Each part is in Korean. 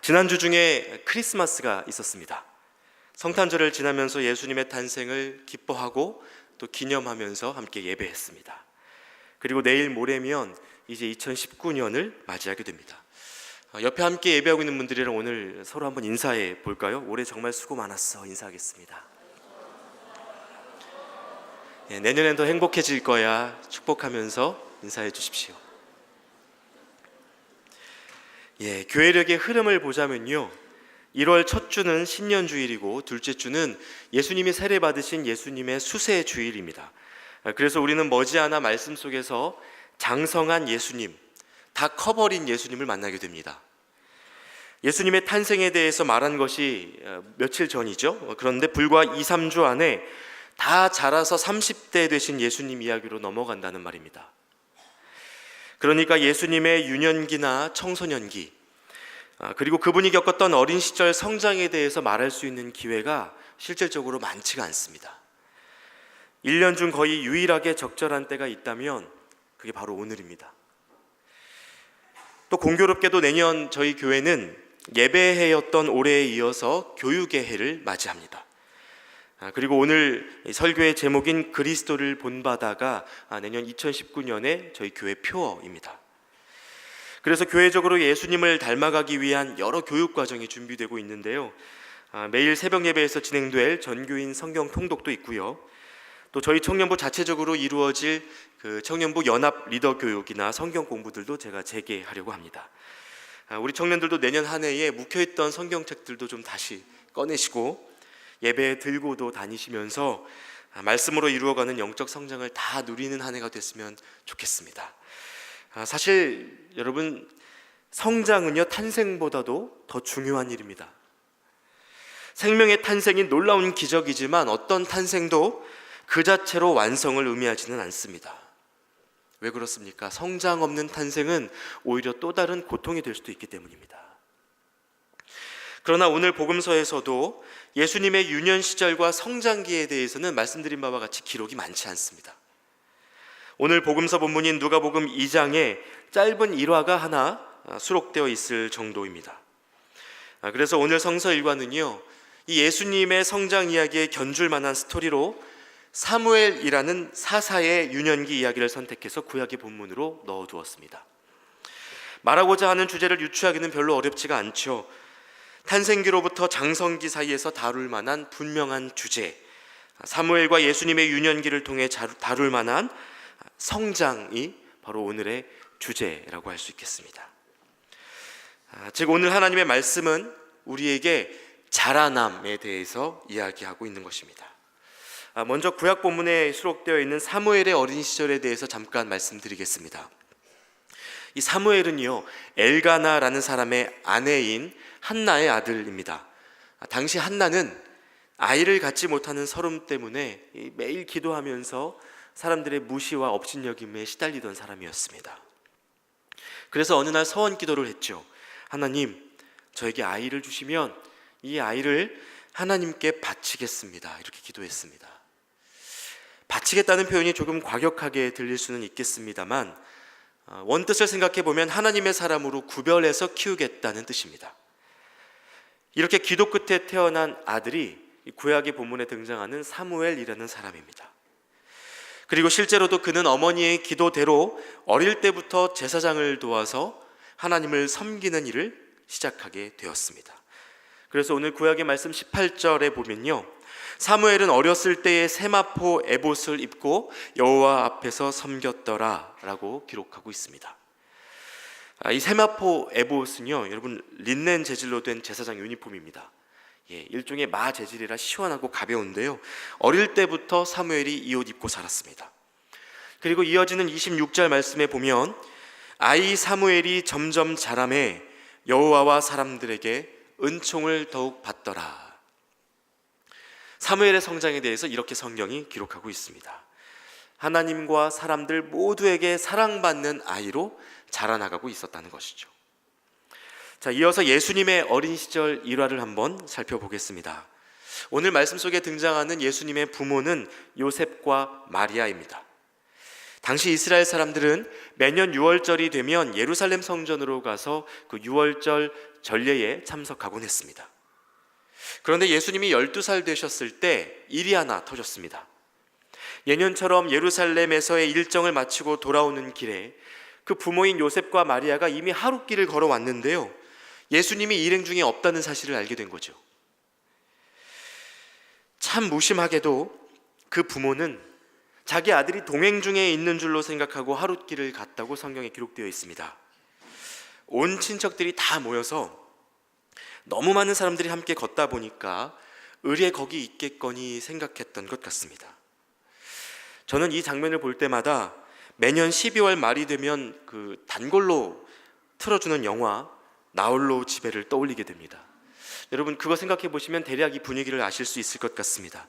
지난주 중에 크리스마스가 있었습니다. 성탄절을 지나면서 예수님의 탄생을 기뻐하고 또 기념하면서 함께 예배했습니다. 그리고 내일 모레면 이제 2019년을 맞이하게 됩니다. 옆에 함께 예배하고 있는 분들이랑 오늘 서로 한번 인사해 볼까요? 올해 정말 수고 많았어. 인사하겠습니다. 내년엔 더 행복해질 거야. 축복하면서 인사해 주십시오. 교회력의 흐름을 보자면요, 1월 첫 주는 신년주일이고 둘째 주는 예수님이 세례받으신 예수님의 수세 주일입니다. 그래서 우리는 머지않아 말씀 속에서 장성한 예수님, 다 커버린 예수님을 만나게 됩니다. 예수님의 탄생에 대해서 말한 것이 며칠 전이죠. 그런데 불과 2, 3주 안에 다 자라서 30대 되신 예수님 이야기로 넘어간다는 말입니다. 그러니까 예수님의 유년기나 청소년기, 그리고 그분이 겪었던 어린 시절 성장에 대해서 말할 수 있는 기회가 실질적으로 많지가 않습니다. 1년 중 거의 유일하게 적절한 때가 있다면 그게 바로 오늘입니다. 또 공교롭게도 내년 저희 교회는 예배해였던 올해에 이어서 교육의 해를 맞이합니다. 그리고 오늘 설교의 제목인 그리스도를 본받아가 내년 2019년에 저희 교회 표어입니다. 그래서 교회적으로 예수님을 닮아가기 위한 여러 교육 과정이 준비되고 있는데요, 매일 새벽 예배에서 진행될 전교인 성경 통독도 있고요, 또 저희 청년부 자체적으로 이루어질 그 청년부 연합 리더 교육이나 성경 공부들도 제가 재개하려고 합니다. 우리 청년들도 내년 한 해에 묵혀있던 성경책들도 좀 다시 꺼내시고 예배에 들고도 다니시면서 말씀으로 이루어가는 영적 성장을 다 누리는 한 해가 됐으면 좋겠습니다. 사실 여러분, 성장은요 탄생보다도 더 중요한 일입니다. 생명의 탄생이 놀라운 기적이지만 어떤 탄생도 그 자체로 완성을 의미하지는 않습니다. 왜 그렇습니까? 성장 없는 탄생은 오히려 또 다른 고통이 될 수도 있기 때문입니다. 그러나 오늘 복음서에서도 예수님의 유년 시절과 성장기에 대해서는 말씀드린 바와 같이 기록이 많지 않습니다. 오늘 복음서 본문인 누가복음 2장에 짧은 일화가 하나 수록되어 있을 정도입니다. 그래서 오늘 성서 일과는요, 이 예수님의 성장 이야기에 견줄 만한 스토리로 사무엘이라는 사사의 유년기 이야기를 선택해서 구약의 본문으로 넣어두었습니다. 말하고자 하는 주제를 유추하기는 별로 어렵지가 않죠. 탄생기로부터 장성기 사이에서 다룰 만한 분명한 주제, 사무엘과 예수님의 유년기를 통해 다룰 만한 성장이 바로 오늘의 주제라고 할 수 있겠습니다. 즉 오늘 하나님의 말씀은 우리에게 자라남에 대해서 이야기하고 있는 것입니다. 먼저 구약 본문에 수록되어 있는 사무엘의 어린 시절에 대해서 잠깐 말씀드리겠습니다. 이 사무엘은요, 엘가나라는 사람의 아내인 한나의 아들입니다. 당시 한나는 아이를 갖지 못하는 서름 때문에 매일 기도하면서 사람들의 무시와 업신여김에 시달리던 사람이었습니다. 그래서 어느 날 서원 기도를 했죠. 하나님, 저에게 아이를 주시면 이 아이를 하나님께 바치겠습니다. 이렇게 기도했습니다. 바치겠다는 표현이 조금 과격하게 들릴 수는 있겠습니다만 원뜻을 생각해 보면 하나님의 사람으로 구별해서 키우겠다는 뜻입니다. 이렇게 기도 끝에 태어난 아들이 구약의 본문에 등장하는 사무엘이라는 사람입니다. 그리고 실제로도 그는 어머니의 기도대로 어릴 때부터 제사장을 도와서 하나님을 섬기는 일을 시작하게 되었습니다. 그래서 오늘 구약의 말씀 18절에 보면요, 사무엘은 어렸을 때에 세마포 에봇을 입고 여호와 앞에서 섬겼더라 라고 기록하고 있습니다. 이 세마포 에봇은요, 여러분 린넨 재질로 된 제사장 유니폼입니다. 일종의 마 재질이라 시원하고 가벼운데요, 어릴 때부터 사무엘이 이 옷 입고 살았습니다. 그리고 이어지는 26절 말씀에 보면 아이 사무엘이 점점 자라매 여호와와 사람들에게 은총을 더욱 받더라. 사무엘의 성장에 대해서 이렇게 성경이 기록하고 있습니다. 하나님과 사람들 모두에게 사랑받는 아이로 자라나가고 있었다는 것이죠. 자, 이어서 예수님의 어린 시절 일화를 한번 살펴보겠습니다. 오늘 말씀 속에 등장하는 예수님의 부모는 요셉과 마리아입니다. 당시 이스라엘 사람들은 매년 6월절이 되면 예루살렘 성전으로 가서 그 6월절 전례에 참석하곤 했습니다. 그런데 예수님이 12살 되셨을 때 일이 하나 터졌습니다. 예년처럼 예루살렘에서의 일정을 마치고 돌아오는 길에 그 부모인 요셉과 마리아가 이미 하룻길을 걸어왔는데요, 예수님이 일행 중에 없다는 사실을 알게 된 거죠. 참 무심하게도 그 부모는 자기 아들이 동행 중에 있는 줄로 생각하고 하룻길을 갔다고 성경에 기록되어 있습니다. 온 친척들이 다 모여서 너무 많은 사람들이 함께 걷다 보니까 의례 거기 있겠거니 생각했던 것 같습니다. 저는 이 장면을 볼 때마다 매년 12월 말이 되면 그 단골로 틀어주는 영화 나홀로 집에를 떠올리게 됩니다. 여러분, 그거 생각해 보시면 대략 이 분위기를 아실 수 있을 것 같습니다.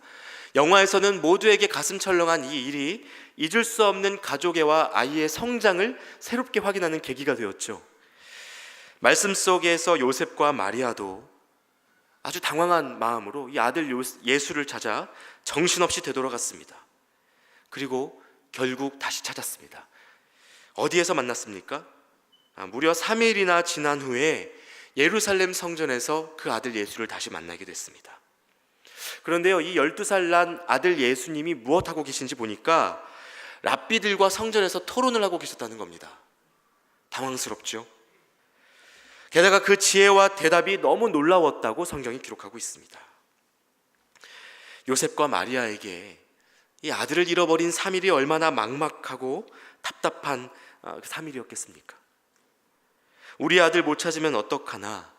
영화에서는 모두에게 가슴 철렁한 이 일이 잊을 수 없는 가족애와 아이의 성장을 새롭게 확인하는 계기가 되었죠. 말씀 속에서 요셉과 마리아도 아주 당황한 마음으로 이 아들 예수를 찾아 정신없이 되돌아갔습니다. 그리고 결국 다시 찾았습니다. 어디에서 만났습니까? 무려 3일이나 지난 후에 예루살렘 성전에서 그 아들 예수를 다시 만나게 됐습니다. 그런데요, 이 12살 난 아들 예수님이 무엇하고 계신지 보니까 랍비들과 성전에서 토론을 하고 계셨다는 겁니다. 당황스럽죠? 게다가 그 지혜와 대답이 너무 놀라웠다고 성경이 기록하고 있습니다. 요셉과 마리아에게 이 아들을 잃어버린 3일이 얼마나 막막하고 답답한 3일이었겠습니까? 우리 아들 못 찾으면 어떡하나,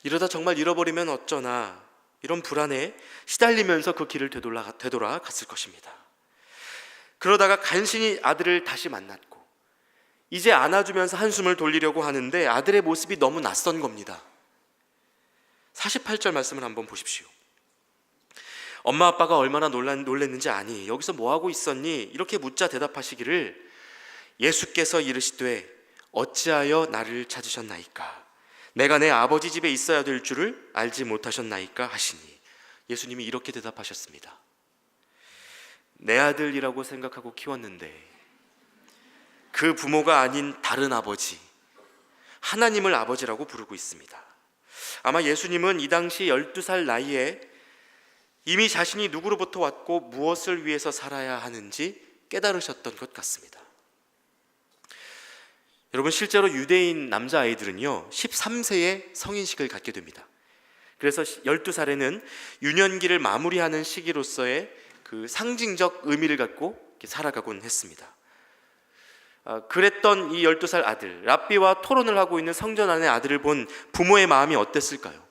이러다 정말 잃어버리면 어쩌나, 이런 불안에 시달리면서 그 길을 되돌아갔을 것입니다. 그러다가 간신히 아들을 다시 만났고 이제 안아주면서 한숨을 돌리려고 하는데 아들의 모습이 너무 낯선 겁니다. 48절 말씀을 한번 보십시오. 엄마 아빠가 얼마나 놀랬는지 아니? 여기서 뭐하고 있었니? 이렇게 묻자 대답하시기를 예수께서 이르시되 어찌하여 나를 찾으셨나이까? 내가 내 아버지 집에 있어야 될 줄을 알지 못하셨나이까? 하시니 예수님이 이렇게 대답하셨습니다. 내 아들이라고 생각하고 키웠는데 그 부모가 아닌 다른 아버지, 하나님을 아버지라고 부르고 있습니다. 아마 예수님은 이 당시 12살 나이에 이미 자신이 누구로부터 왔고 무엇을 위해서 살아야 하는지 깨달으셨던 것 같습니다. 여러분, 실제로 유대인 남자아이들은요 13세에 성인식을 갖게 됩니다. 그래서 12살에는 유년기를 마무리하는 시기로서의 그 상징적 의미를 갖고 살아가곤 했습니다. 그랬던 이 12살 아들, 랍비와 토론을 하고 있는 성전 안의 아들을 본 부모의 마음이 어땠을까요?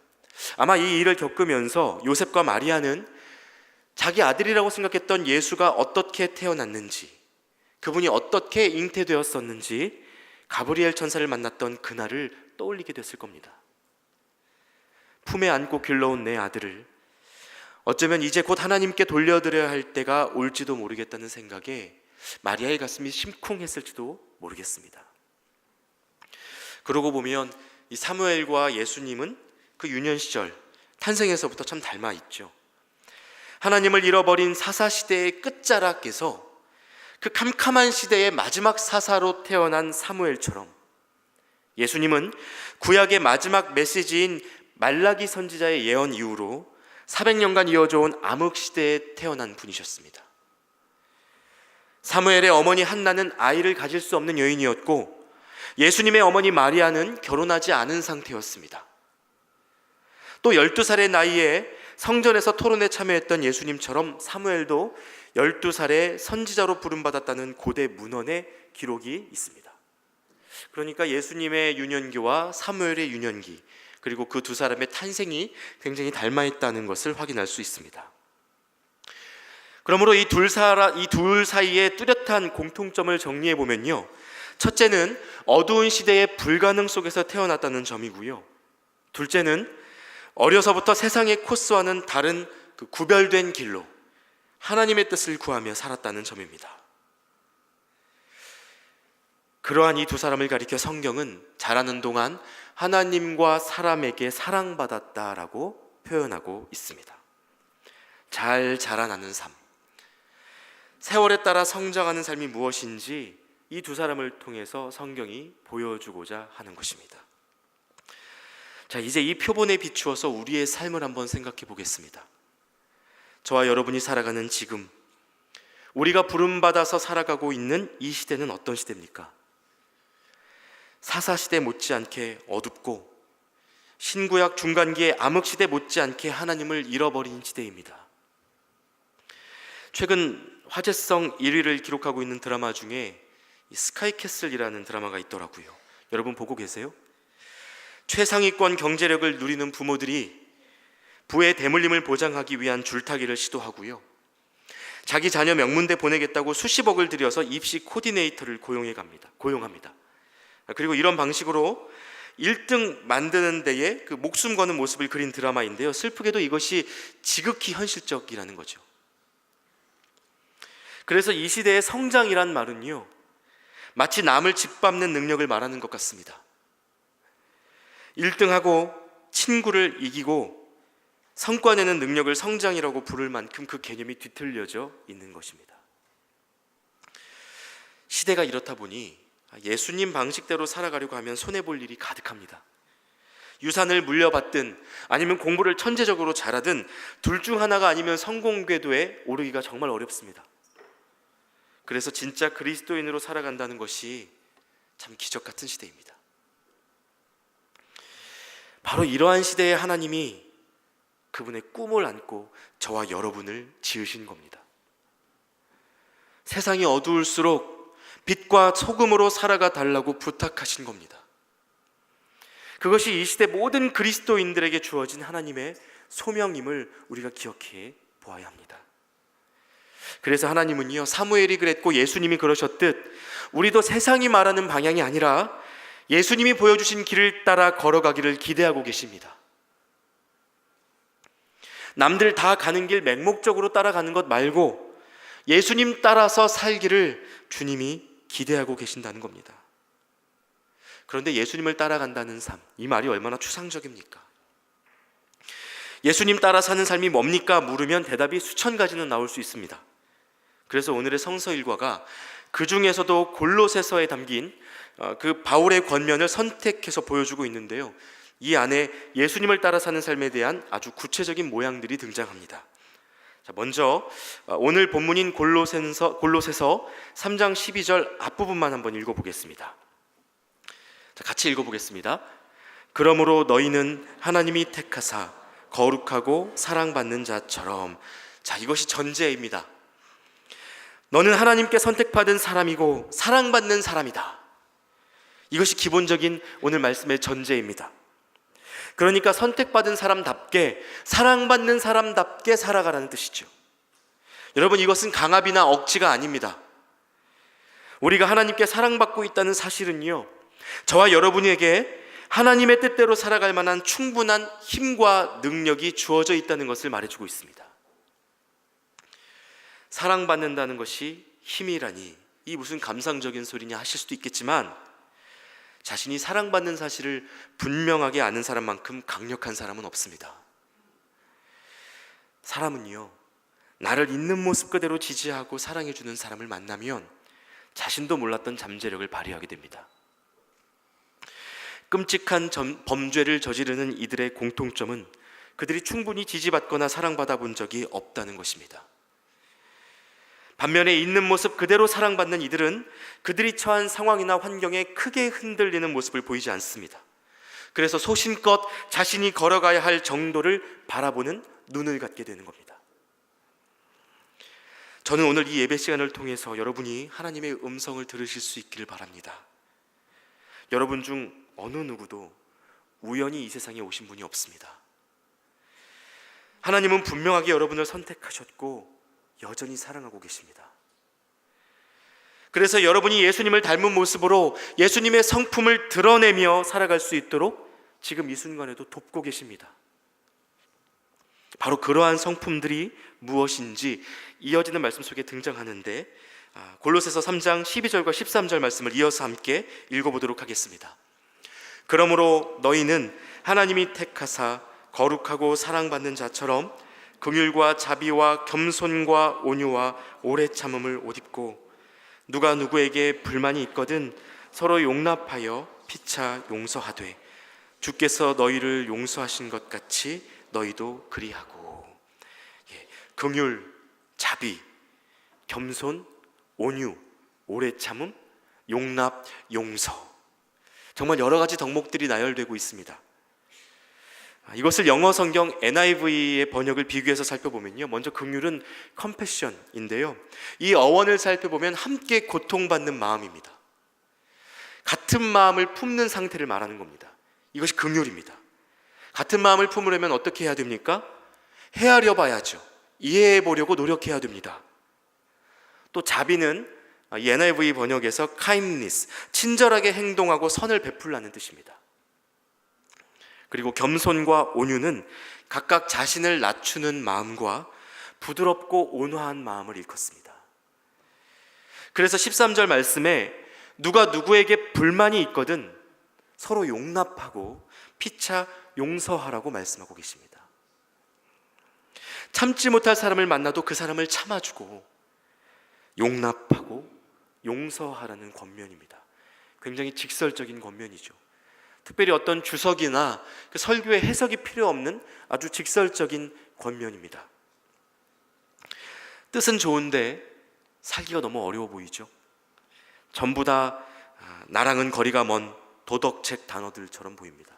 아마 이 일을 겪으면서 요셉과 마리아는 자기 아들이라고 생각했던 예수가 어떻게 태어났는지, 그분이 어떻게 잉태되었었는지 가브리엘 천사를 만났던 그날을 떠올리게 됐을 겁니다. 품에 안고 길러온 내 아들을 어쩌면 이제 곧 하나님께 돌려드려야 할 때가 올지도 모르겠다는 생각에 마리아의 가슴이 심쿵했을지도 모르겠습니다. 그러고 보면 이 사무엘과 예수님은 그 유년 시절 탄생에서부터 참 닮아 있죠. 하나님을 잃어버린 사사시대의 끝자락에서 그 캄캄한 시대의 마지막 사사로 태어난 사무엘처럼 예수님은 구약의 마지막 메시지인 말라기 선지자의 예언 이후로 400년간 이어져 온 암흑시대에 태어난 분이셨습니다. 사무엘의 어머니 한나는 아이를 가질 수 없는 여인이었고 예수님의 어머니 마리아는 결혼하지 않은 상태였습니다. 또 12살의 나이에 성전에서 토론에 참여했던 예수님처럼 사무엘도 12살에 선지자로 부름받았다는 고대 문헌의 기록이 있습니다. 그러니까 예수님의 유년기와 사무엘의 유년기, 그리고 그 두 사람의 탄생이 굉장히 닮아있다는 것을 확인할 수 있습니다. 그러므로 이 둘 사이의 뚜렷한 공통점을 정리해 보면요, 첫째는 어두운 시대의 불가능 속에서 태어났다는 점이고요, 둘째는 어려서부터 세상의 코스와는 다른 그 구별된 길로 하나님의 뜻을 구하며 살았다는 점입니다. 그러한 이 두 사람을 가리켜 성경은 자라는 동안 하나님과 사람에게 사랑받았다라고 표현하고 있습니다. 잘 자라나는 삶, 세월에 따라 성장하는 삶이 무엇인지 이 두 사람을 통해서 성경이 보여주고자 하는 것입니다. 자, 이제 이 표본에 비추어서 우리의 삶을 한번 생각해 보겠습니다. 저와 여러분이 살아가는 지금, 우리가 부름받아서 살아가고 있는 이 시대는 어떤 시대입니까? 사사시대 못지않게 어둡고 신구약 중간기의 암흑시대 못지않게 하나님을 잃어버린 시대입니다. 최근 화제성 1위를 기록하고 있는 드라마 중에 스카이캐슬이라는 드라마가 있더라고요. 여러분 보고 계세요? 최상위권 경제력을 누리는 부모들이 부의 대물림을 보장하기 위한 줄타기를 시도하고요, 자기 자녀 명문대 보내겠다고 수십억을 들여서 입시 코디네이터를 고용합니다. 그리고 이런 방식으로 1등 만드는 데에 그 목숨 거는 모습을 그린 드라마인데요, 슬프게도 이것이 지극히 현실적이라는 거죠. 그래서 이 시대의 성장이란 말은요, 마치 남을 짓밟는 능력을 말하는 것 같습니다. 1등하고 친구를 이기고 성과 내는 능력을 성장이라고 부를 만큼 그 개념이 뒤틀려져 있는 것입니다. 시대가 이렇다 보니 예수님 방식대로 살아가려고 하면 손해볼 일이 가득합니다. 유산을 물려받든 아니면 공부를 천재적으로 잘하든 둘 중 하나가 아니면 성공 궤도에 오르기가 정말 어렵습니다. 그래서 진짜 그리스도인으로 살아간다는 것이 참 기적 같은 시대입니다. 바로 이러한 시대에 하나님이 그분의 꿈을 안고 저와 여러분을 지으신 겁니다. 세상이 어두울수록 빛과 소금으로 살아가 달라고 부탁하신 겁니다. 그것이 이 시대 모든 그리스도인들에게 주어진 하나님의 소명임을 우리가 기억해 보아야 합니다. 그래서 하나님은요, 사무엘이 그랬고 예수님이 그러셨듯 우리도 세상이 말하는 방향이 아니라 예수님이 보여주신 길을 따라 걸어가기를 기대하고 계십니다. 남들 다 가는 길 맹목적으로 따라가는 것 말고 예수님 따라서 살기를 주님이 기대하고 계신다는 겁니다. 그런데 예수님을 따라간다는 삶, 이 말이 얼마나 추상적입니까? 예수님 따라 사는 삶이 뭡니까? 물으면 대답이 수천 가지는 나올 수 있습니다. 그래서 오늘의 성서 일과가 그 중에서도 골로새서에 담긴 그 바울의 권면을 선택해서 보여주고 있는데요, 이 안에 예수님을 따라 사는 삶에 대한 아주 구체적인 모양들이 등장합니다. 자, 먼저 오늘 본문인 골로새서 3장 12절 앞부분만 한번 읽어보겠습니다. 자, 같이 읽어보겠습니다. 그러므로 너희는 하나님이 택하사 거룩하고 사랑받는 자처럼. 자, 이것이 전제입니다. 너는 하나님께 선택받은 사람이고 사랑받는 사람이다. 이것이 기본적인 오늘 말씀의 전제입니다. 그러니까 선택받은 사람답게, 사랑받는 사람답게 살아가라는 뜻이죠. 여러분, 이것은 강압이나 억지가 아닙니다. 우리가 하나님께 사랑받고 있다는 사실은요, 저와 여러분에게 하나님의 뜻대로 살아갈 만한 충분한 힘과 능력이 주어져 있다는 것을 말해주고 있습니다. 사랑받는다는 것이 힘이라니, 이 무슨 감상적인 소리냐 하실 수도 있겠지만, 자신이 사랑받는 사실을 분명하게 아는 사람만큼 강력한 사람은 없습니다. 사람은요, 나를 있는 모습 그대로 지지하고 사랑해주는 사람을 만나면 자신도 몰랐던 잠재력을 발휘하게 됩니다. 끔찍한 범죄를 저지르는 이들의 공통점은 그들이 충분히 지지받거나 사랑받아 본 적이 없다는 것입니다. 반면에 있는 모습 그대로 사랑받는 이들은 그들이 처한 상황이나 환경에 크게 흔들리는 모습을 보이지 않습니다. 그래서 소신껏 자신이 걸어가야 할 정도를 바라보는 눈을 갖게 되는 겁니다. 저는 오늘 이 예배 시간을 통해서 여러분이 하나님의 음성을 들으실 수 있기를 바랍니다. 여러분 중 어느 누구도 우연히 이 세상에 오신 분이 없습니다. 하나님은 분명하게 여러분을 선택하셨고 여전히 사랑하고 계십니다. 그래서 여러분이 예수님을 닮은 모습으로 예수님의 성품을 드러내며 살아갈 수 있도록 지금 이 순간에도 돕고 계십니다. 바로 그러한 성품들이 무엇인지 이어지는 말씀 속에 등장하는데, 골로새서 3장 12절과 13절 말씀을 이어서 함께 읽어보도록 하겠습니다. 그러므로 너희는 하나님이 택하사 거룩하고 사랑받는 자처럼 긍휼과 자비와 겸손과 온유와 오래 참음을 옷 입고 누가 누구에게 불만이 있거든 서로 용납하여 피차 용서하되 주께서 너희를 용서하신 것 같이 너희도 그리하고. 긍휼, 자비, 겸손, 온유, 오래 참음, 용납, 용서. 정말 여러 가지 덕목들이 나열되고 있습니다. 이것을 영어 성경 NIV의 번역을 비교해서 살펴보면요, 먼저 긍휼은 compassion인데요, 이 어원을 살펴보면 함께 고통받는 마음입니다. 같은 마음을 품는 상태를 말하는 겁니다. 이것이 긍휼입니다. 같은 마음을 품으려면 어떻게 해야 됩니까? 헤아려 봐야죠. 이해해 보려고 노력해야 됩니다. 또 자비는 이 NIV 번역에서 kindness, 친절하게 행동하고 선을 베풀라는 뜻입니다. 그리고 겸손과 온유는 각각 자신을 낮추는 마음과 부드럽고 온화한 마음을 일컫습니다. 그래서 13절 말씀에 누가 누구에게 불만이 있거든 서로 용납하고 피차 용서하라고 말씀하고 계십니다. 참지 못할 사람을 만나도 그 사람을 참아주고 용납하고 용서하라는 권면입니다. 굉장히 직설적인 권면이죠. 특별히 어떤 주석이나 그 설교의 해석이 필요 없는 아주 직설적인 권면입니다. 뜻은 좋은데 살기가 너무 어려워 보이죠. 전부 다 나랑은 거리가 먼 도덕책 단어들처럼 보입니다.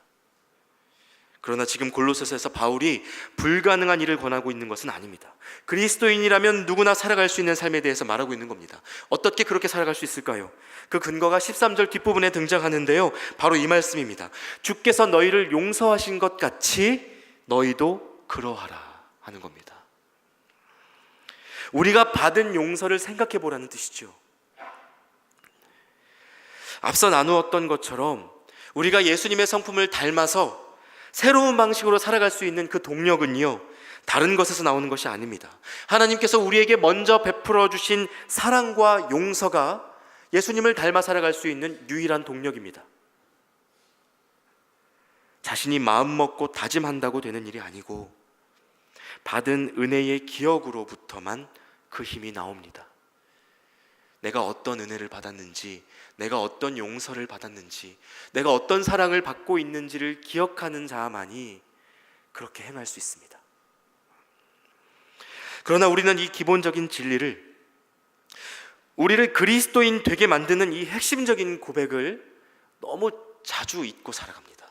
그러나 지금 골로새서에서 바울이 불가능한 일을 권하고 있는 것은 아닙니다. 그리스도인이라면 누구나 살아갈 수 있는 삶에 대해서 말하고 있는 겁니다. 어떻게 그렇게 살아갈 수 있을까요? 그 근거가 13절 뒷부분에 등장하는데요, 바로 이 말씀입니다. 주께서 너희를 용서하신 것 같이 너희도 그러하라 하는 겁니다. 우리가 받은 용서를 생각해 보라는 뜻이죠. 앞서 나누었던 것처럼 우리가 예수님의 성품을 닮아서 새로운 방식으로 살아갈 수 있는 그 동력은요, 다른 것에서 나오는 것이 아닙니다. 하나님께서 우리에게 먼저 베풀어 주신 사랑과 용서가 예수님을 닮아 살아갈 수 있는 유일한 동력입니다. 자신이 마음먹고 다짐한다고 되는 일이 아니고 받은 은혜의 기억으로부터만 그 힘이 나옵니다. 내가 어떤 은혜를 받았는지, 내가 어떤 용서를 받았는지, 내가 어떤 사랑을 받고 있는지를 기억하는 자만이 그렇게 행할 수 있습니다. 그러나 우리는 이 기본적인 진리를, 우리를 그리스도인 되게 만드는 이 핵심적인 고백을 너무 자주 잊고 살아갑니다.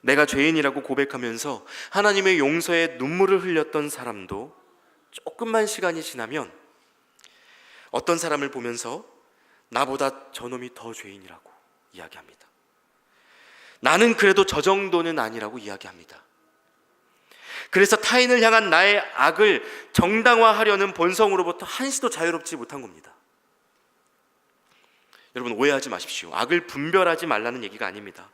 내가 죄인이라고 고백하면서 하나님의 용서에 눈물을 흘렸던 사람도 조금만 시간이 지나면 어떤 사람을 보면서 나보다 저놈이 더 죄인이라고 이야기합니다. 나는 그래도 저 정도는 아니라고 이야기합니다. 그래서 타인을 향한 나의 악을 정당화하려는 본성으로부터 한시도 자유롭지 못한 겁니다. 여러분, 오해하지 마십시오. 악을 분별하지 말라는 얘기가 아닙니다.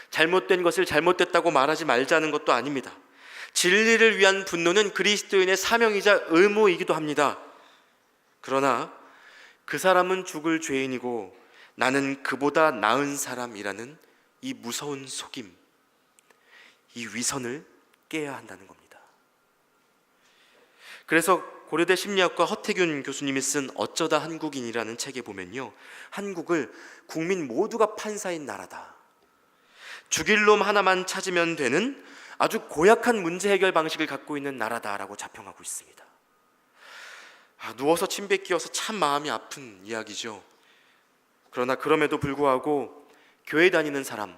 잘못된 것을 잘못됐다고 말하지 말자는 것도 아닙니다. 진리를 위한 분노는 그리스도인의 사명이자 의무이기도 합니다. 그러나 그 사람은 죽을 죄인이고 나는 그보다 나은 사람이라는 이 무서운 속임, 이 위선을 깨야 한다는 겁니다. 그래서 고려대 심리학과 허태균 교수님이 쓴 어쩌다 한국인이라는 책에 보면요, 한국을 국민 모두가 판사인 나라다, 죽일 놈 하나만 찾으면 되는 아주 고약한 문제 해결 방식을 갖고 있는 나라다라고 자평하고 있습니다. 누워서 침 뱉기여서 참 마음이 아픈 이야기죠. 그러나 그럼에도 불구하고 교회 다니는 사람,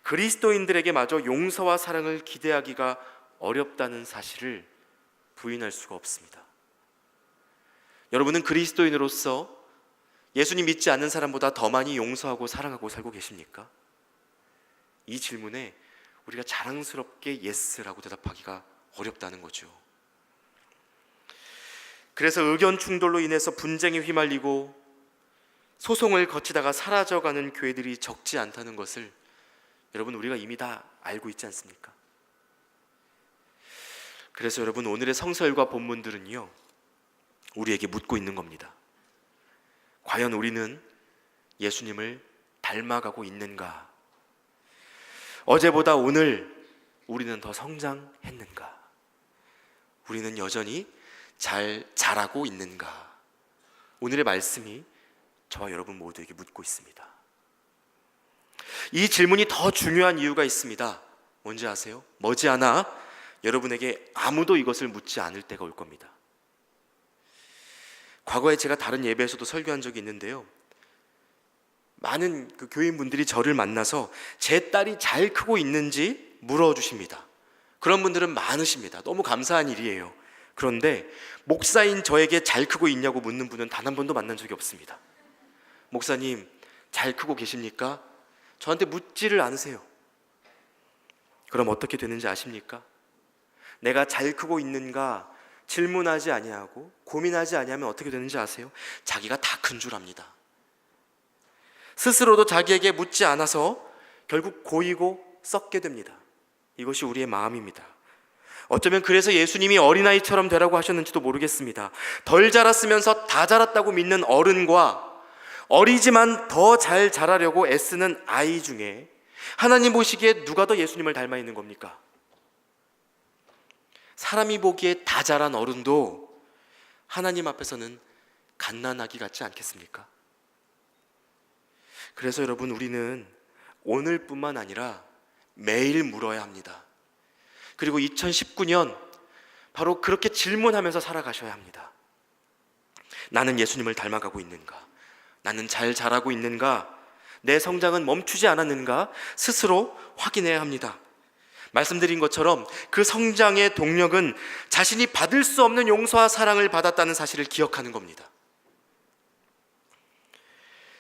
그리스도인들에게 마저 용서와 사랑을 기대하기가 어렵다는 사실을 부인할 수가 없습니다. 여러분은 그리스도인으로서 예수님 믿지 않는 사람보다 더 많이 용서하고 사랑하고 살고 계십니까? 이 질문에 우리가 자랑스럽게 예스라고 대답하기가 어렵다는 거죠. 그래서 의견 충돌로 인해서 분쟁에 휘말리고 소송을 거치다가 사라져가는 교회들이 적지 않다는 것을 여러분, 우리가 이미 다 알고 있지 않습니까? 그래서 여러분, 오늘의 성서일과 본문들은요, 우리에게 묻고 있는 겁니다. 과연 우리는 예수님을 닮아가고 있는가? 어제보다 오늘 우리는 더 성장했는가? 우리는 여전히 잘 자라고 있는가? 오늘의 말씀이 저와 여러분 모두에게 묻고 있습니다. 이 질문이 더 중요한 이유가 있습니다. 뭔지 아세요? 머지않아 여러분에게 아무도 이것을 묻지 않을 때가 올 겁니다. 과거에 제가 다른 예배에서도 설교한 적이 있는데요, 많은 교인분들이 저를 만나서 제 딸이 잘 크고 있는지 물어주십니다. 그런 분들은 많으십니다. 너무 감사한 일이에요. 그런데 목사인 저에게 잘 크고 있냐고 묻는 분은 단 한 번도 만난 적이 없습니다. 목사님, 잘 크고 계십니까? 저한테 묻지를 않으세요. 그럼 어떻게 되는지 아십니까? 내가 잘 크고 있는가 질문하지 아니하고 고민하지 아니하면 어떻게 되는지 아세요? 자기가 다 큰 줄 압니다. 스스로도 자기에게 묻지 않아서 결국 고이고 썩게 됩니다. 이것이 우리의 마음입니다. 어쩌면 그래서 예수님이 어린아이처럼 되라고 하셨는지도 모르겠습니다. 덜 자랐으면서 다 자랐다고 믿는 어른과 어리지만 더 잘 자라려고 애쓰는 아이 중에 하나님 보시기에 누가 더 예수님을 닮아 있는 겁니까? 사람이 보기에 다 자란 어른도 하나님 앞에서는 갓난아기 같지 않겠습니까? 그래서 여러분, 우리는 오늘뿐만 아니라 매일 물어야 합니다. 그리고 2019년 바로 그렇게 질문하면서 살아가셔야 합니다. 나는 예수님을 닮아가고 있는가? 나는 잘 자라고 있는가? 내 성장은 멈추지 않았는가? 스스로 확인해야 합니다. 말씀드린 것처럼 그 성장의 동력은 자신이 받을 수 없는 용서와 사랑을 받았다는 사실을 기억하는 겁니다.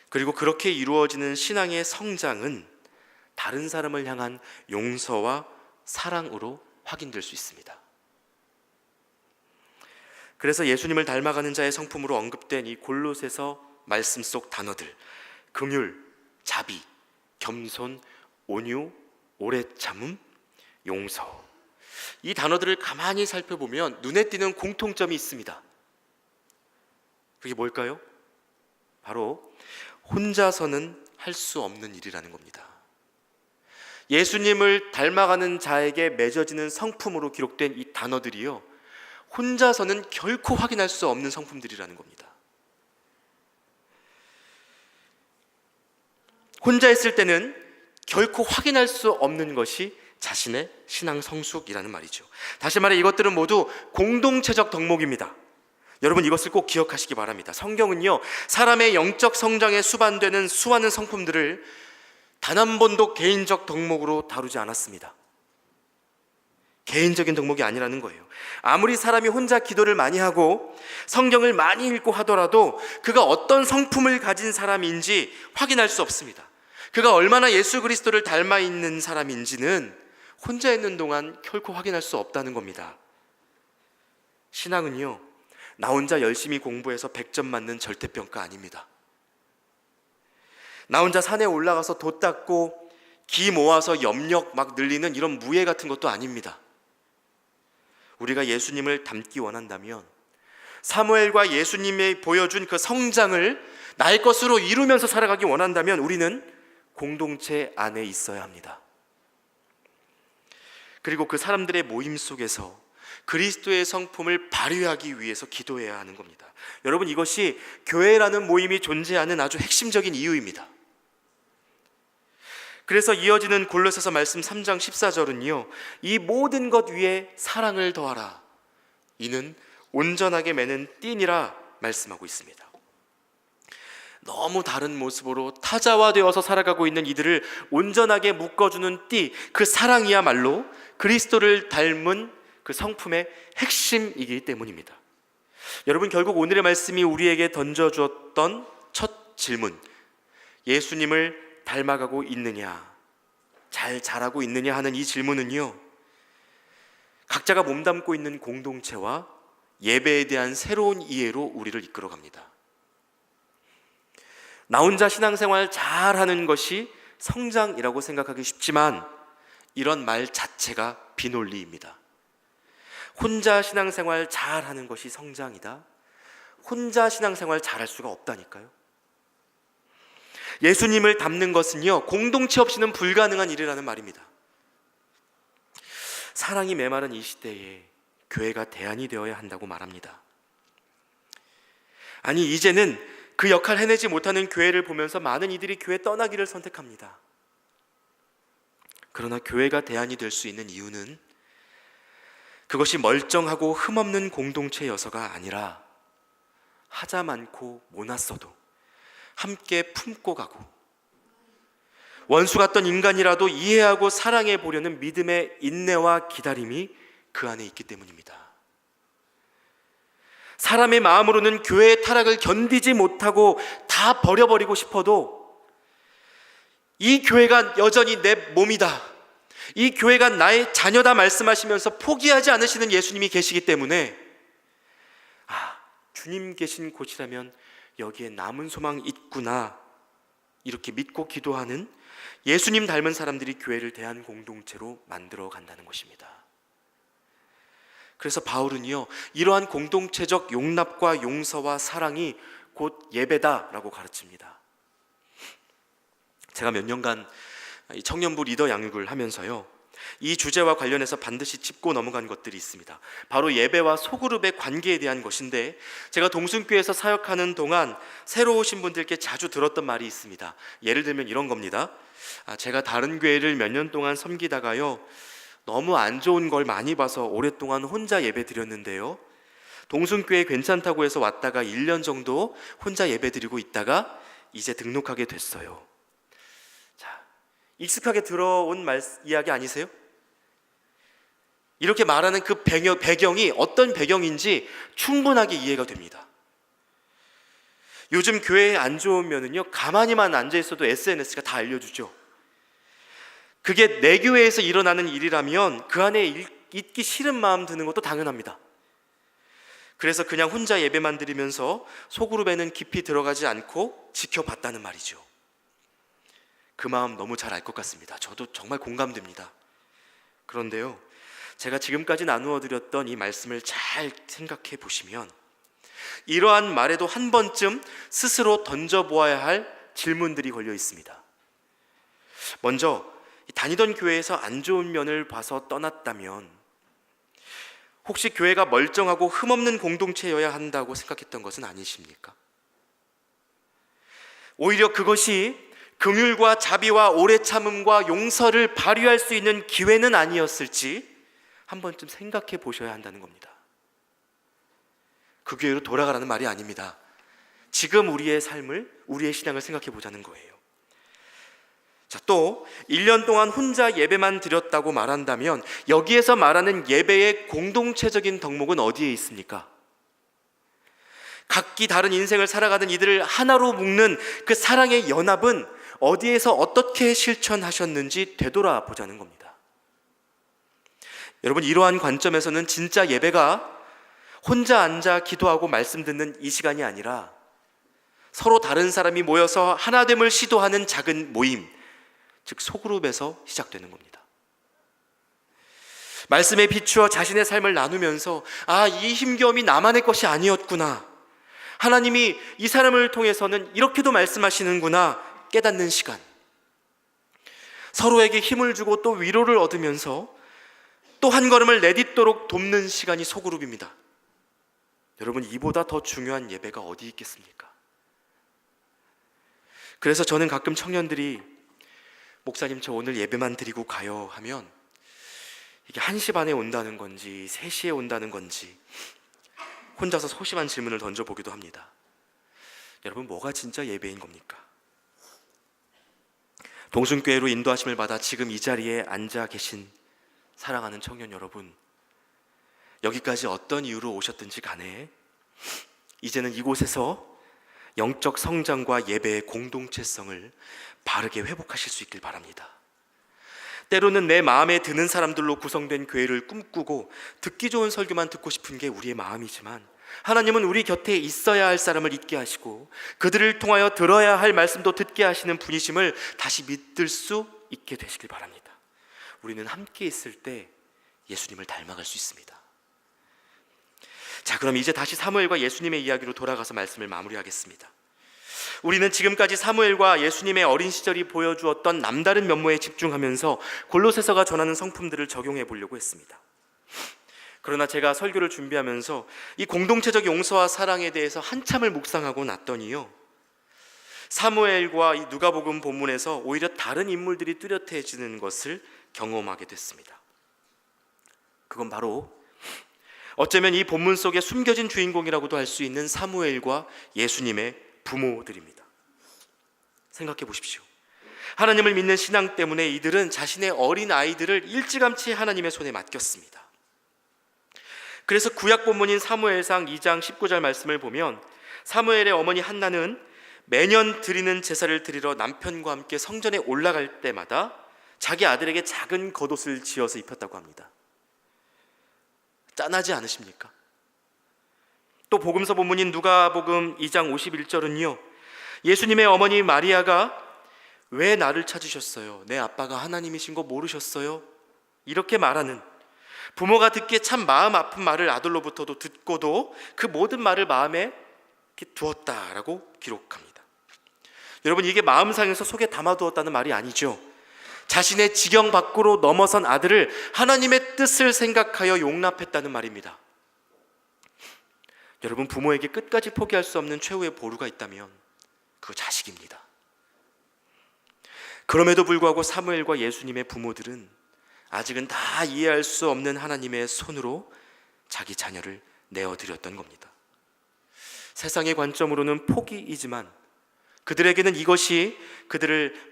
그리고 그렇게 이루어지는 신앙의 성장은 다른 사람을 향한 용서와 사랑으로 확인될 수 있습니다. 그래서 예수님을 닮아가는 자의 성품으로 언급된 이 골로새서 말씀 속 단어들, 긍휼, 자비, 겸손, 온유, 오래 참음, 용서, 이 단어들을 가만히 살펴보면 눈에 띄는 공통점이 있습니다. 그게 뭘까요? 바로 혼자서는 할 수 없는 일이라는 겁니다. 예수님을 닮아가는 자에게 맺어지는 성품으로 기록된 이 단어들이요, 혼자서는 결코 확인할 수 없는 성품들이라는 겁니다. 혼자 있을 때는 결코 확인할 수 없는 것이 자신의 신앙 성숙이라는 말이죠. 다시 말해 이것들은 모두 공동체적 덕목입니다. 여러분, 이것을 꼭 기억하시기 바랍니다. 성경은요, 사람의 영적 성장에 수반되는 수많은 성품들을 단 한 번도 개인적 덕목으로 다루지 않았습니다. 개인적인 덕목이 아니라는 거예요. 아무리 사람이 혼자 기도를 많이 하고 성경을 많이 읽고 하더라도 그가 어떤 성품을 가진 사람인지 확인할 수 없습니다. 그가 얼마나 예수 그리스도를 닮아 있는 사람인지는 혼자 있는 동안 결코 확인할 수 없다는 겁니다. 신앙은요, 나 혼자 열심히 공부해서 100점 맞는 절대평가 아닙니다. 나 혼자 산에 올라가서 돛 닦고 기 모아서 염력 막 늘리는 이런 무예 같은 것도 아닙니다. 우리가 예수님을 닮기 원한다면 사무엘과 예수님이 보여준 그 성장을 나의 것으로 이루면서 살아가기 원한다면 우리는 공동체 안에 있어야 합니다. 그리고 그 사람들의 모임 속에서 그리스도의 성품을 발휘하기 위해서 기도해야 하는 겁니다. 여러분, 이것이 교회라는 모임이 존재하는 아주 핵심적인 이유입니다. 그래서 이어지는 골로새서 말씀 3장 14절은요, 이 모든 것 위에 사랑을 더하라. 이는 온전하게 매는 띠니라 말씀하고 있습니다. 너무 다른 모습으로 타자화되어서 살아가고 있는 이들을 온전하게 묶어주는 띠, 그 사랑이야말로 그리스도를 닮은 그 성품의 핵심이기 때문입니다. 여러분, 결국 오늘의 말씀이 우리에게 던져주었던 첫 질문, 예수님을 닮아가고 있느냐, 잘 자라고 있느냐 하는 이 질문은요, 각자가 몸담고 있는 공동체와 예배에 대한 새로운 이해로 우리를 이끌어갑니다. 나 혼자 신앙생활 잘하는 것이 성장이라고 생각하기 쉽지만 이런 말 자체가 비논리입니다. 혼자 신앙생활 잘하는 것이 성장이다? 혼자 신앙생활 잘할 수가 없다니까요. 예수님을 닮는 것은요, 공동체 없이는 불가능한 일이라는 말입니다. 사랑이 메마른 이 시대에 교회가 대안이 되어야 한다고 말합니다. 아니, 이제는 그 역할을 해내지 못하는 교회를 보면서 많은 이들이 교회 떠나기를 선택합니다. 그러나 교회가 대안이 될 수 있는 이유는 그것이 멀쩡하고 흠없는 공동체여서가 아니라 하자 많고 모났어도 함께 품고 가고 원수 같던 인간이라도 이해하고 사랑해 보려는 믿음의 인내와 기다림이 그 안에 있기 때문입니다. 사람의 마음으로는 교회의 타락을 견디지 못하고 다 버려버리고 싶어도 이 교회가 여전히 내 몸이다, 이 교회가 나의 자녀다 말씀하시면서 포기하지 않으시는 예수님이 계시기 때문에 주님 계신 곳이라면 여기에 남은 소망 있구나, 이렇게 믿고 기도하는 예수님 닮은 사람들이 교회를 대한 공동체로 만들어 간다는 것입니다. 그래서 바울은요, 이러한 공동체적 용납과 용서와 사랑이 곧 예배다라고 가르칩니다. 제가 몇 년간 청년부 리더 양육을 하면서요, 이 주제와 관련해서 반드시 짚고 넘어간 것들이 있습니다. 바로 예배와 소그룹의 관계에 대한 것인데, 제가 동순교회에서 사역하는 동안 새로 오신 분들께 자주 들었던 말이 있습니다. 예를 들면 이런 겁니다. 제가 다른 교회를 몇 년 동안 섬기다가요, 너무 안 좋은 걸 많이 봐서 오랫동안 혼자 예배 드렸는데요, 동순교회 괜찮다고 해서 왔다가 1년 정도 혼자 예배 드리고 있다가 이제 등록하게 됐어요. 자, 익숙하게 들어온 이야기 아니세요? 이렇게 말하는 그 배경이 어떤 배경인지 충분하게 이해가 됩니다. 요즘 교회에 안 좋은 면은요, 가만히만 앉아 있어도 SNS가 다 알려주죠. 그게 내 교회에서 일어나는 일이라면 그 안에 있기 싫은 마음 드는 것도 당연합니다. 그래서 그냥 혼자 예배만 드리면서 소그룹에는 깊이 들어가지 않고 지켜봤다는 말이죠. 그 마음 너무 잘 알 것 같습니다. 저도 정말 공감됩니다. 그런데요, 제가 지금까지 나누어 드렸던 이 말씀을 잘 생각해 보시면 이러한 말에도 한 번쯤 스스로 던져보아야 할 질문들이 걸려 있습니다. 먼저, 다니던 교회에서 안 좋은 면을 봐서 떠났다면 혹시 교회가 멀쩡하고 흠없는 공동체여야 한다고 생각했던 것은 아니십니까? 오히려 그것이 긍휼과 자비와 오래 참음과 용서를 발휘할 수 있는 기회는 아니었을지 한 번쯤 생각해 보셔야 한다는 겁니다. 그 교회로 돌아가라는 말이 아닙니다. 지금 우리의 삶을, 우리의 신앙을 생각해 보자는 거예요. 자, 또 1년 동안 혼자 예배만 드렸다고 말한다면 여기에서 말하는 예배의 공동체적인 덕목은 어디에 있습니까? 각기 다른 인생을 살아가는 이들을 하나로 묶는 그 사랑의 연합은 어디에서 어떻게 실천하셨는지 되돌아보자는 겁니다. 여러분, 이러한 관점에서는 진짜 예배가 혼자 앉아 기도하고 말씀 듣는 이 시간이 아니라 서로 다른 사람이 모여서 하나됨을 시도하는 작은 모임, 즉 소그룹에서 시작되는 겁니다. 말씀에 비추어 자신의 삶을 나누면서 이 힘겨움이 나만의 것이 아니었구나, 하나님이 이 사람을 통해서는 이렇게도 말씀하시는구나 깨닫는 시간, 서로에게 힘을 주고 또 위로를 얻으면서 또 한 걸음을 내딛도록 돕는 시간이 소그룹입니다. 여러분, 이보다 더 중요한 예배가 어디 있겠습니까? 그래서 저는 가끔 청년들이 목사님, 저 오늘 예배만 드리고 가요 하면 이게 1시 반에 온다는 건지 3시에 온다는 건지 혼자서 소심한 질문을 던져보기도 합니다. 여러분, 뭐가 진짜 예배인 겁니까? 동순교회로 인도하심을 받아 지금 이 자리에 앉아 계신 사랑하는 청년 여러분, 여기까지 어떤 이유로 오셨든지 간에 이제는 이곳에서 영적 성장과 예배의 공동체성을 바르게 회복하실 수 있길 바랍니다. 때로는 내 마음에 드는 사람들로 구성된 교회를 꿈꾸고 듣기 좋은 설교만 듣고 싶은 게 우리의 마음이지만 하나님은 우리 곁에 있어야 할 사람을 있게 하시고 그들을 통하여 들어야 할 말씀도 듣게 하시는 분이심을 다시 믿을 수 있게 되시길 바랍니다. 우리는 함께 있을 때 예수님을 닮아갈 수 있습니다. 자, 그럼 이제 다시 사무엘과 예수님의 이야기로 돌아가서 말씀을 마무리하겠습니다. 우리는 지금까지 사무엘과 예수님의 어린 시절이 보여주었던 남다른 면모에 집중하면서 골로새서가 전하는 성품들을 적용해 보려고 했습니다. 그러나 제가 설교를 준비하면서 이 공동체적 용서와 사랑에 대해서 한참을 묵상하고 났더니요, 사무엘과 이 누가복음 본문에서 오히려 다른 인물들이 뚜렷해지는 것을 경험하게 됐습니다. 그건 바로 어쩌면 이 본문 속에 숨겨진 주인공이라고도 할 수 있는 사무엘과 예수님의 부모들입니다. 생각해 보십시오. 하나님을 믿는 신앙 때문에 이들은 자신의 어린 아이들을 일찌감치 하나님의 손에 맡겼습니다. 그래서 구약 본문인 사무엘상 2장 19절 말씀을 보면 사무엘의 어머니 한나는 매년 드리는 제사를 드리러 남편과 함께 성전에 올라갈 때마다 자기 아들에게 작은 겉옷을 지어서 입혔다고 합니다. 짠하지 않으십니까? 또 복음서 본문인 누가복음 2장 51절은요, 예수님의 어머니 마리아가 왜 나를 찾으셨어요? 내 아빠가 하나님이신 거 모르셨어요? 이렇게 말하는, 부모가 듣기에 참 마음 아픈 말을 아들로부터도 듣고도 그 모든 말을 마음에 두었다라고 기록합니다. 여러분, 이게 마음상에서 속에 담아두었다는 말이 아니죠. 자신의 지경 밖으로 넘어선 아들을 하나님의 뜻을 생각하여 용납했다는 말입니다. 여러분, 부모에게 끝까지 포기할 수 없는 최후의 보루가 있다면 그거 자식입니다. 그럼에도 불구하고 사무엘과 예수님의 부모들은 아직은 다 이해할 수 없는 하나님의 손으로 자기 자녀를 내어드렸던 겁니다. 세상의 관점으로는 포기이지만 그들에게는 이것이 그들을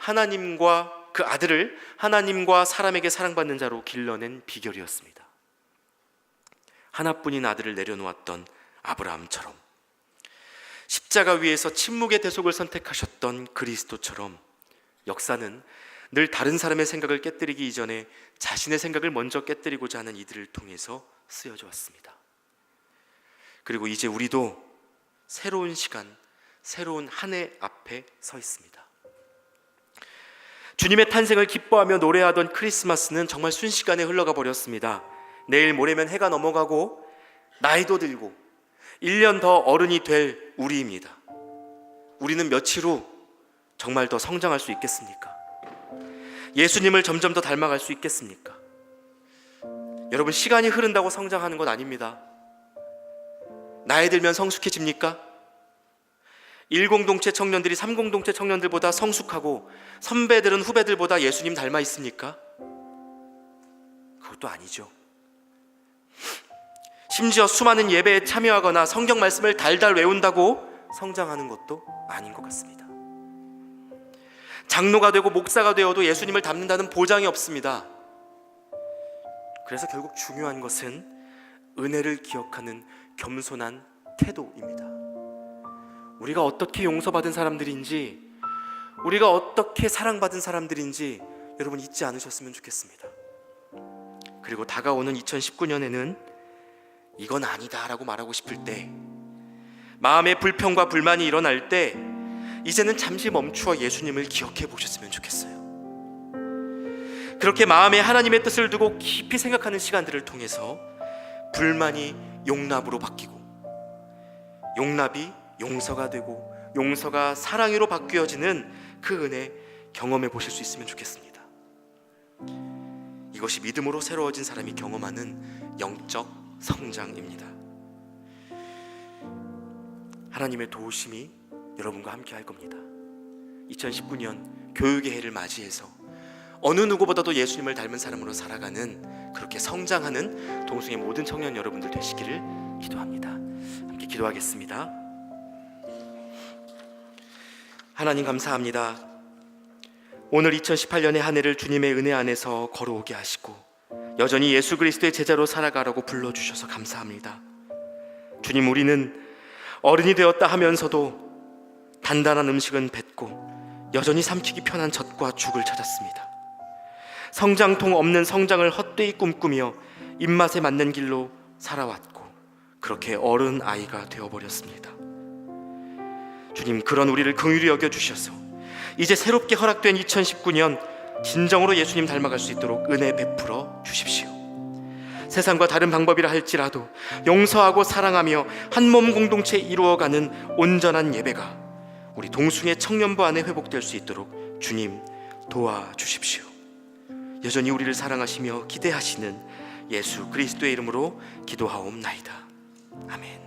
그 아들을 하나님과 사람에게 사랑받는 자로 길러낸 비결이었습니다. 하나뿐인 아들을 내려놓았던 아브라함처럼, 십자가 위에서 침묵의 대속을 선택하셨던 그리스도처럼, 역사는 늘 다른 사람의 생각을 깨뜨리기 이전에 자신의 생각을 먼저 깨뜨리고자 하는 이들을 통해서 쓰여져 왔습니다. 그리고 이제 우리도 새로운 시간, 새로운 한 해 앞에 서 있습니다. 주님의 탄생을 기뻐하며 노래하던 크리스마스는 정말 순식간에 흘러가 버렸습니다. 내일 모레면 해가 넘어가고 나이도 들고 1년 더 어른이 될 우리입니다. 우리는 며칠 후 정말 더 성장할 수 있겠습니까? 예수님을 점점 더 닮아갈 수 있겠습니까? 여러분, 시간이 흐른다고 성장하는 건 아닙니다. 나이 들면 성숙해집니까? 1공동체 청년들이 3공동체 청년들보다 성숙하고 선배들은 후배들보다 예수님 닮아 있습니까? 그것도 아니죠. 심지어 수많은 예배에 참여하거나 성경 말씀을 달달 외운다고 성장하는 것도 아닌 것 같습니다. 장로가 되고 목사가 되어도 예수님을 닮는다는 보장이 없습니다. 그래서 결국 중요한 것은 은혜를 기억하는 겸손한 태도입니다. 우리가 어떻게 용서받은 사람들인지, 우리가 어떻게 사랑받은 사람들인지 여러분 잊지 않으셨으면 좋겠습니다. 그리고 다가오는 2019년에는 이건 아니다라고 말하고 싶을 때, 마음의 불평과 불만이 일어날 때 이제는 잠시 멈추어 예수님을 기억해 보셨으면 좋겠어요. 그렇게 마음에 하나님의 뜻을 두고 깊이 생각하는 시간들을 통해서 불만이 용납으로 바뀌고, 용납이 용서가 되고, 용서가 사랑으로 바뀌어지는 그 은혜 경험해 보실 수 있으면 좋겠습니다. 이것이 믿음으로 새로워진 사람이 경험하는 영적 성장입니다. 하나님의 도우심이 여러분과 함께 할 겁니다. 2019년 교육의 해를 맞이해서 어느 누구보다도 예수님을 닮은 사람으로 살아가는, 그렇게 성장하는 동숭의 모든 청년 여러분들 되시기를 기도합니다. 함께 기도하겠습니다. 하나님 감사합니다. 오늘 2018년의 한 해를 주님의 은혜 안에서 걸어오게 하시고 여전히 예수 그리스도의 제자로 살아가라고 불러주셔서 감사합니다. 주님, 우리는 어른이 되었다 하면서도 단단한 음식은 뱉고 여전히 삼키기 편한 젖과 죽을 찾았습니다. 성장통 없는 성장을 헛되이 꿈꾸며 입맛에 맞는 길로 살아왔고 그렇게 어른 아이가 되어버렸습니다. 주님, 그런 우리를 긍휼히 여겨주셔서 이제 새롭게 허락된 2019년 진정으로 예수님 닮아갈 수 있도록 은혜 베풀어 주십시오. 세상과 다른 방법이라 할지라도 용서하고 사랑하며 한 몸 공동체 이루어가는 온전한 예배가 우리 동숭의 청년부 안에 회복될 수 있도록 주님 도와주십시오. 여전히 우리를 사랑하시며 기대하시는 예수 그리스도의 이름으로 기도하옵나이다. 아멘.